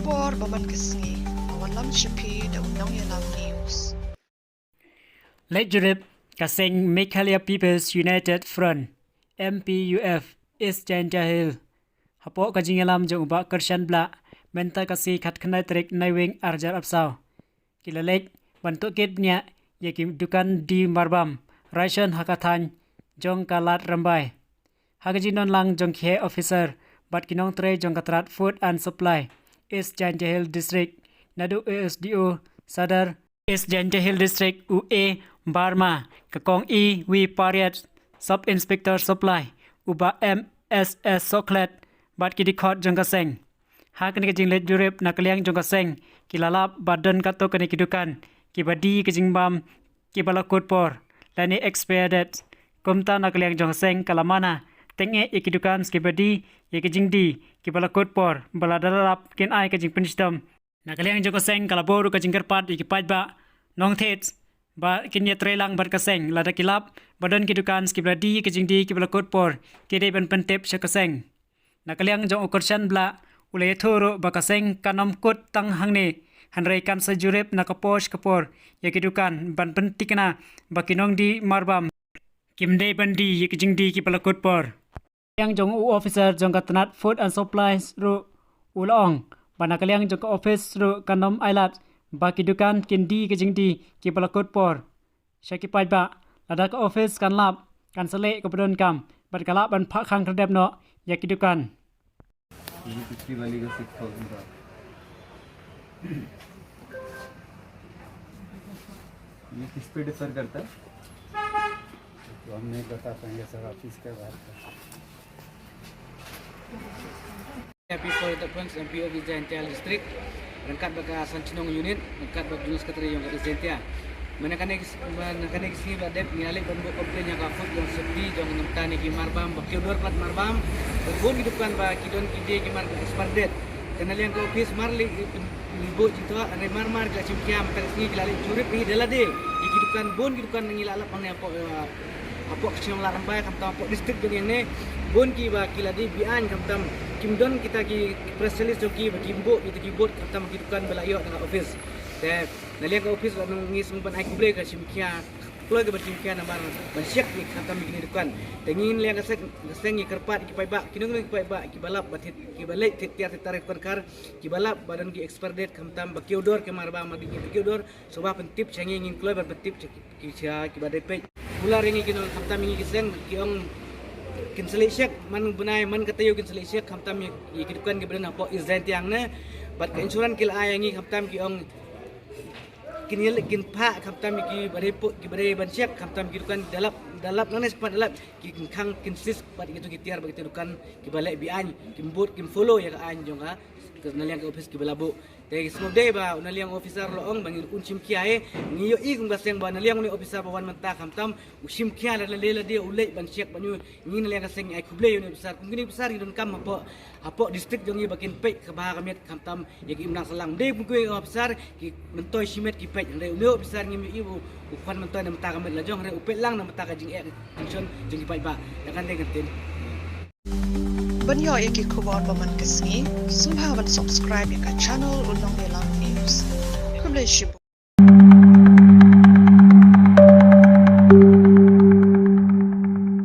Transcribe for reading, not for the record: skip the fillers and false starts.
por baman kisngi awan lam shipi da unang yalam news. Lejurib kasing Meghalaya People's United Front MPUF East Jahil hapo kajingalam jong uba kershan bla menta kasi khat khnai trek naiwing arjar apsaw kilalek bantuk kitnya yakim dukan di marbam ration hakathan jong kalat rambai hagajinon lang jong khe officer bat kinong tre jong katrat food and supply East Jahil district nadu ASDO sadar East Jahil district UA Barma kakong wi pariat sub inspector supply uba MSS Soklet bat kidikot jong kaseng hakani kajing let jurip nakaliang jong kaseng kilalap badan kato kani kidukan kibadi kajing bam kibalakut por lani expired kumta nakaliang jong kaseng kalamana tenge ikidukan skibadi yakijing di kibalakut por baladalap kin ai kajing penisdom nakaliang jong kaseng kalaboru kajing kerpat ikipaj ba nong tets ba kinya trelang bar kaseng lada kilap badan kidukan skibadi kajing di kibalakut por kide ban pentep syakaseng nakaliang jong ukursan bla ulay thoro bakaseng kanom kut tang hangne hanrai kan sajurep nakaposh kapor yakidukan ban pentikna bakinong di marbam kimde bandi yakijing di kipalakut por yang jong u officer jong katnat food and supplies ru ulong banakaliang jong office ru kanom ailat bakidukan kindi kijing di kipalakut por syakipaj ba ladak office kan lap kan sele kabudon kam bat kalap ban phak khang terdep no yakidukan ये पिछली वाली का 6,000 था ये किस पे डिफर करता है तो हम नहीं बता पाएंगे सर ऑफिस के बाहर का Happy for the Pons MP of the Zentia District rangkat baka Sanchinong unit rangkat bak Junus Katri yang kat Zentia manakanek si badet nialik banbo komplain yang kafut yang sepi jong nemtani ki marbam bakiodor plat marbam berbun hidupkan ba kidon kide ki mar spardet kenal yang ke office marli libo cita ane marmar ka simkiam tersi kilalik curip ni delade hidupkan bon hidupkan ngilala pangnya apa kecil larambai kam tam distrik yang ne bon ki ba kiladi bian kam tam kimdon kita ki press release joki ba kimbo itu keyboard kam tam hidupkan belayo dengan office dan naliang ke office anu ngis mumpan ai kuble ka simkia ploy ke simkia nambar bansiak ni kata mi kini dukan tengin liang ka seng ni kerpat ki paiba kinung ki paiba ki balap batit ki balai tiar tarik perkar ki balap badan ki expert date kamtam bakiodor ke marba magi ki bakiodor soba pentip changi ngin ploy bar pentip ki sia ki badai pe ular ini kinung kamtam ni ki seng ki ong kin selesyak man bunai man katayo kin selesyak kamtam ki dukan ki badan apa izan tiang ne bat ke insuran kil ai ngi kamtam ki ong kini kin pak kamtam ki bare put ki bare bansiak kamtam ki dukan dalap nanes pat dalap ki khang kin sis pat gitu ki tiar begitu dukan ki balek bi an ki mbut ki follow ya ka an jong ha ke naliang ke office ki balabu tegi semua day ba naliang officer loong bangir unchim kiae ngiyo i kung baseng ba naliang ni officer bawan menta kamtam usim kia la lela dia ulai bansiak banyu ngi naliang kaseng ai kuble ni officer kung gini besar idon kam apa distrik jongi bakin pe ke bah kamet kamtam ya ki imnang selang de pun kuy officer ki mentoy simet ki pe re ulio officer ngi ibu ukwan mentoy na meta kamet la jong re upet lang na meta ka jing ek tension jing pai ba ya kan de gantin Banyo iki kuwan baman kisngi sumhawan subscribe ya ka channel ulong yalam news. Kuble shibu